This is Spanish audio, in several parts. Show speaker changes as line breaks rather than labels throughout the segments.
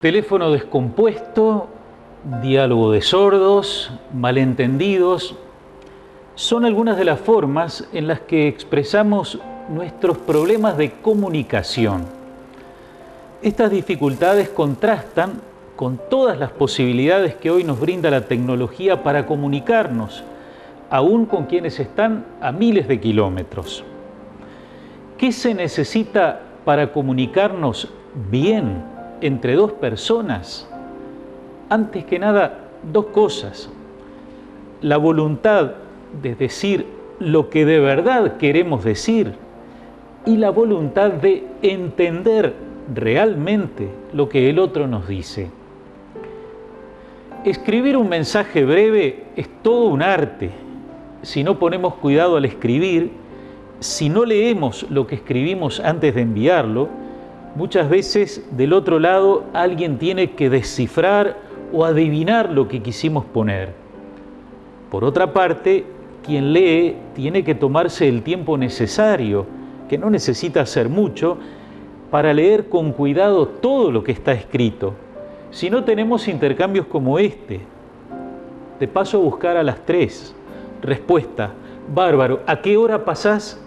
Teléfono descompuesto, diálogo de sordos, malentendidos, son algunas de las formas en las que expresamos nuestros problemas de comunicación. Estas dificultades contrastan con todas las posibilidades que hoy nos brinda la tecnología para comunicarnos, aún con quienes están a miles de kilómetros. ¿Qué se necesita para comunicarnos bien entre dos personas? Antes que nada, dos cosas: la voluntad de decir lo que de verdad queremos decir y la voluntad de entender realmente lo que el otro nos dice. Escribir un mensaje breve es todo un arte. Si no ponemos cuidado al escribir, si no leemos lo que escribimos antes de enviarlo, muchas veces del otro lado alguien tiene que descifrar o adivinar lo que quisimos poner. Por otra parte, quien lee tiene que tomarse el tiempo necesario, que no necesita ser mucho, para leer con cuidado todo lo que está escrito. Si no, tenemos intercambios como este. Te paso a buscar a las 3. Respuesta: bárbaro, ¿a qué hora pasás?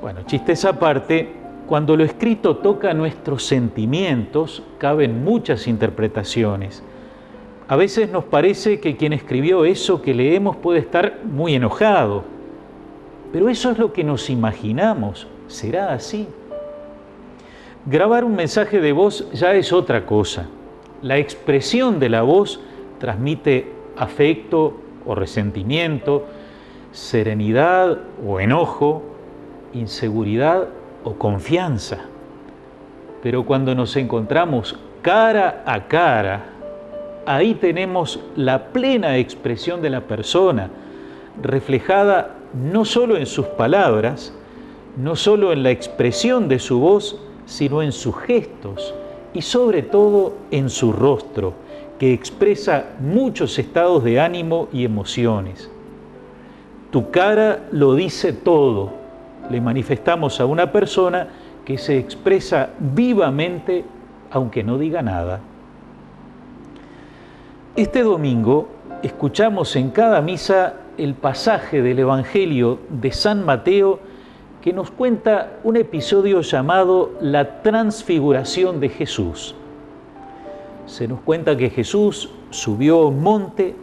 Bueno, chistes aparte, cuando lo escrito toca nuestros sentimientos, caben muchas interpretaciones. A veces nos parece que quien escribió eso que leemos puede estar muy enojado, pero eso es lo que nos imaginamos. ¿Será así? Grabar un mensaje de voz ya es otra cosa. La expresión de la voz transmite afecto o resentimiento, serenidad o enojo, inseguridad o confianza. Pero cuando nos encontramos cara a cara, ahí tenemos la plena expresión de la persona, reflejada no solo en sus palabras, no solo en la expresión de su voz, sino en sus gestos y sobre todo en su rostro, que expresa muchos estados de ánimo y emociones. Tu cara lo dice todo. Le manifestamos a una persona que se expresa vivamente, aunque no diga nada. Este domingo escuchamos en cada misa el pasaje del Evangelio de San Mateo que nos cuenta un episodio llamado la transfiguración de Jesús. Se nos cuenta que Jesús subió a un monte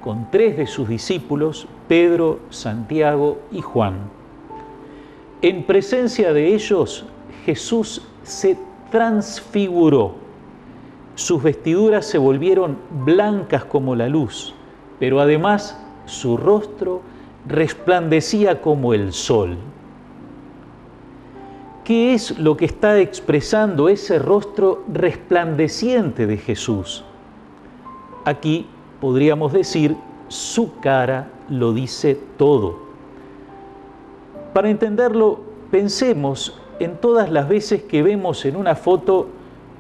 con 3 de sus discípulos, Pedro, Santiago y Juan. En presencia de ellos, Jesús se transfiguró. Sus vestiduras se volvieron blancas como la luz, pero además su rostro resplandecía como el sol. ¿Qué es lo que está expresando ese rostro resplandeciente de Jesús? Aquí podríamos decir, su cara lo dice todo. Para entenderlo, pensemos en todas las veces que vemos en una foto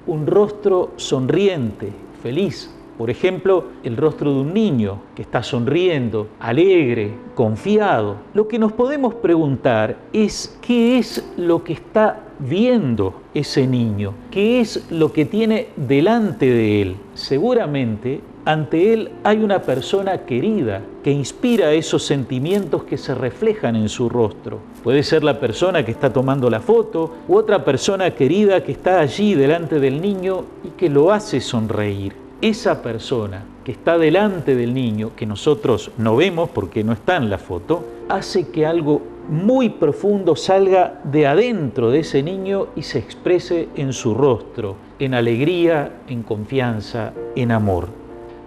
un rostro sonriente, feliz. Por ejemplo, el rostro de un niño que está sonriendo, alegre, confiado. Lo que nos podemos preguntar es qué es lo que está viendo ese niño, qué es lo que tiene delante de él. Seguramente ante él hay una persona querida que inspira esos sentimientos que se reflejan en su rostro. Puede ser la persona que está tomando la foto u otra persona querida que está allí delante del niño y que lo hace sonreír. Esa persona que está delante del niño, que nosotros no vemos porque no está en la foto, hace que algo muy profundo salga de adentro de ese niño y se exprese en su rostro, en alegría, en confianza, en amor.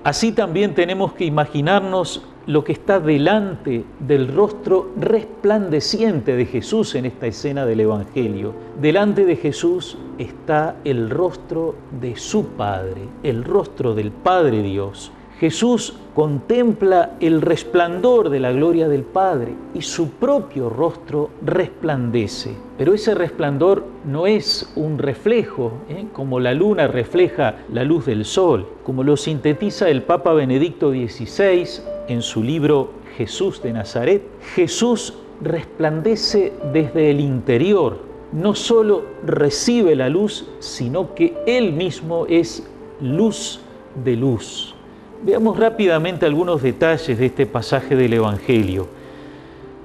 Así también tenemos que imaginarnos lo que está delante del rostro resplandeciente de Jesús en esta escena del Evangelio. Delante de Jesús está el rostro de su Padre, el rostro del Padre Dios. Jesús contempla el resplandor de la gloria del Padre y su propio rostro resplandece. Pero ese resplandor no es un reflejo, como la luna refleja la luz del sol, como lo sintetiza el Papa Benedicto XVI en su libro Jesús de Nazaret. Jesús resplandece desde el interior, no solo recibe la luz, sino que Él mismo es luz de luz. Veamos rápidamente algunos detalles de este pasaje del Evangelio.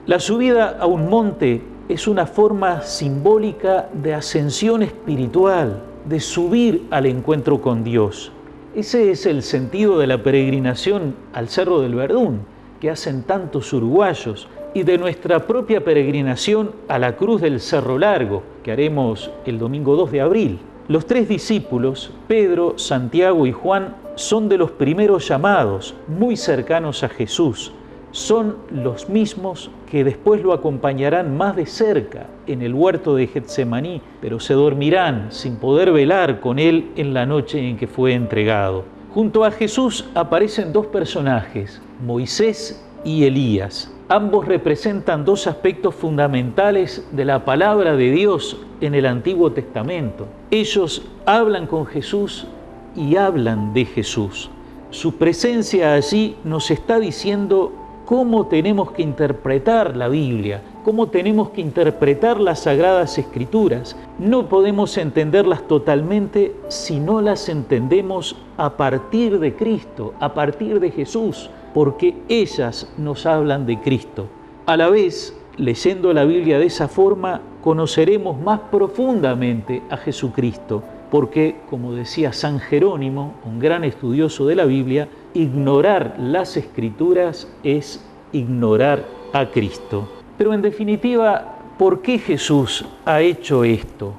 La subida a un monte es una forma simbólica de ascensión espiritual, de subir al encuentro con Dios. Ese es el sentido de la peregrinación al Cerro del Verdún, que hacen tantos uruguayos, y de nuestra propia peregrinación a la cruz del Cerro Largo, que haremos el domingo 2 de abril. Los tres discípulos, Pedro, Santiago y Juan, son de los primeros llamados, muy cercanos a Jesús. Son los mismos que después lo acompañarán más de cerca en el huerto de Getsemaní, pero se dormirán sin poder velar con Él en la noche en que fue entregado. Junto a Jesús aparecen dos personajes, Moisés y Elías. Ambos representan dos aspectos fundamentales de la palabra de Dios en el Antiguo Testamento. Ellos hablan con Jesús y hablan de Jesús. Su presencia allí nos está diciendo cómo tenemos que interpretar la Biblia, cómo tenemos que interpretar las Sagradas Escrituras. No podemos entenderlas totalmente si no las entendemos a partir de Cristo, a partir de Jesús, porque ellas nos hablan de Cristo. A la vez, leyendo la Biblia de esa forma, conoceremos más profundamente a Jesucristo, porque, como decía San Jerónimo, un gran estudioso de la Biblia, ignorar las Escrituras es ignorar a Cristo. Pero en definitiva, ¿por qué Jesús ha hecho esto?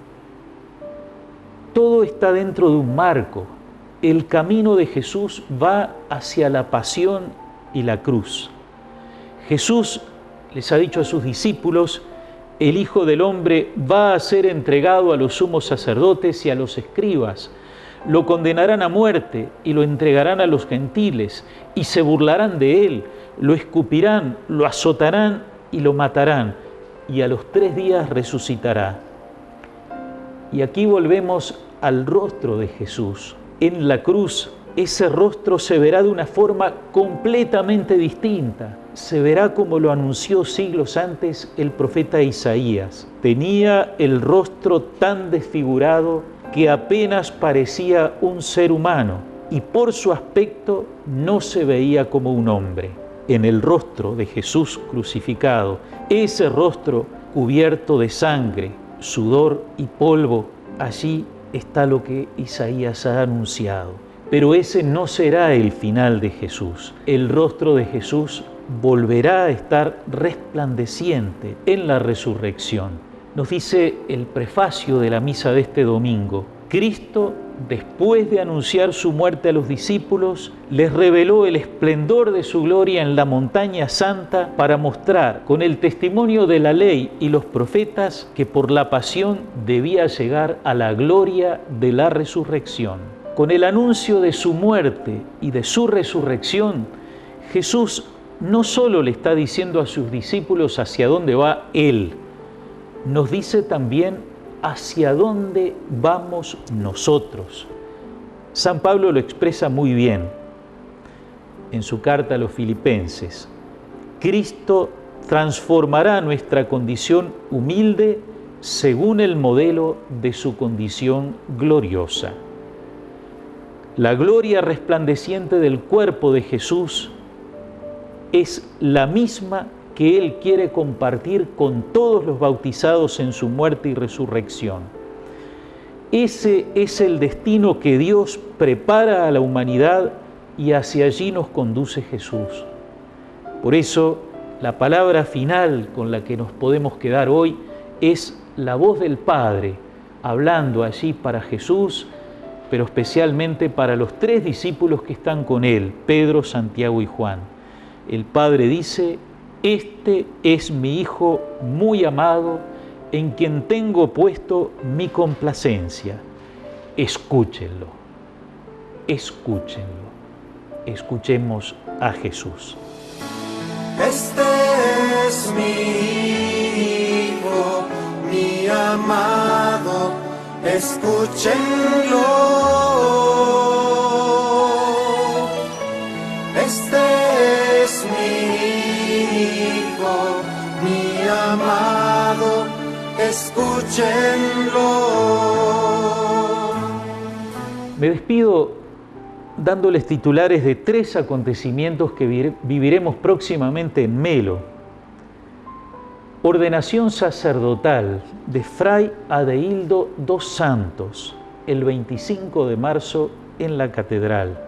Todo está dentro de un marco. El camino de Jesús va hacia la pasión y la cruz. Jesús les ha dicho a sus discípulos: el Hijo del Hombre va a ser entregado a los sumos sacerdotes y a los escribas. Lo condenarán a muerte y lo entregarán a los gentiles, y se burlarán de él, lo escupirán, lo azotarán y lo matarán, y a los 3 días resucitará. Y aquí volvemos al rostro de Jesús. En la cruz, ese rostro se verá de una forma completamente distinta. Se verá como lo anunció siglos antes el profeta Isaías. Tenía el rostro tan desfigurado que apenas parecía un ser humano, y por su aspecto no se veía como un hombre. En el rostro de Jesús crucificado, ese rostro cubierto de sangre, sudor y polvo, allí está lo que Isaías ha anunciado. Pero ese no será el final de Jesús. El rostro de Jesús volverá a estar resplandeciente en la resurrección. Nos dice el prefacio de la misa de este domingo: Cristo, después de anunciar su muerte a los discípulos, les reveló el esplendor de su gloria en la montaña santa para mostrar, con el testimonio de la ley y los profetas, que por la pasión debía llegar a la gloria de la resurrección. Con el anuncio de su muerte y de su resurrección, Jesús no solo le está diciendo a sus discípulos hacia dónde va Él, nos dice también hacia dónde vamos nosotros. San Pablo lo expresa muy bien en su carta a los Filipenses. Cristo transformará nuestra condición humilde según el modelo de su condición gloriosa. La gloria resplandeciente del cuerpo de Jesús es la misma que Él quiere compartir con todos los bautizados en su muerte y resurrección. Ese es el destino que Dios prepara a la humanidad y hacia allí nos conduce Jesús. Por eso, la palabra final con la que nos podemos quedar hoy es la voz del Padre, hablando allí para Jesús, pero especialmente para los 3 discípulos que están con Él, Pedro, Santiago y Juan. El Padre dice: este es mi Hijo muy amado, en quien tengo puesto mi complacencia. Escúchenlo, escúchenlo. Escuchemos a Jesús.
Este es mi Hijo, mi amado, escúchenlo. Este es mi Hijo, mi amado, escúchenlo.
Me despido dándoles titulares de 3 acontecimientos que viviremos próximamente en Melo. Ordenación sacerdotal de Fray Adeildo dos Santos, el 25 de marzo en la catedral.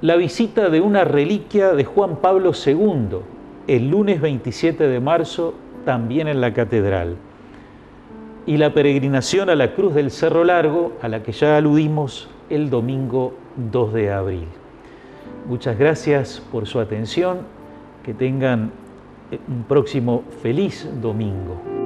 La visita de una reliquia de Juan Pablo II, el lunes 27 de marzo, también en la catedral. Y la peregrinación a la Cruz del Cerro Largo, a la que ya aludimos, el domingo 2 de abril. Muchas gracias por su atención. Que tengan un próximo feliz domingo.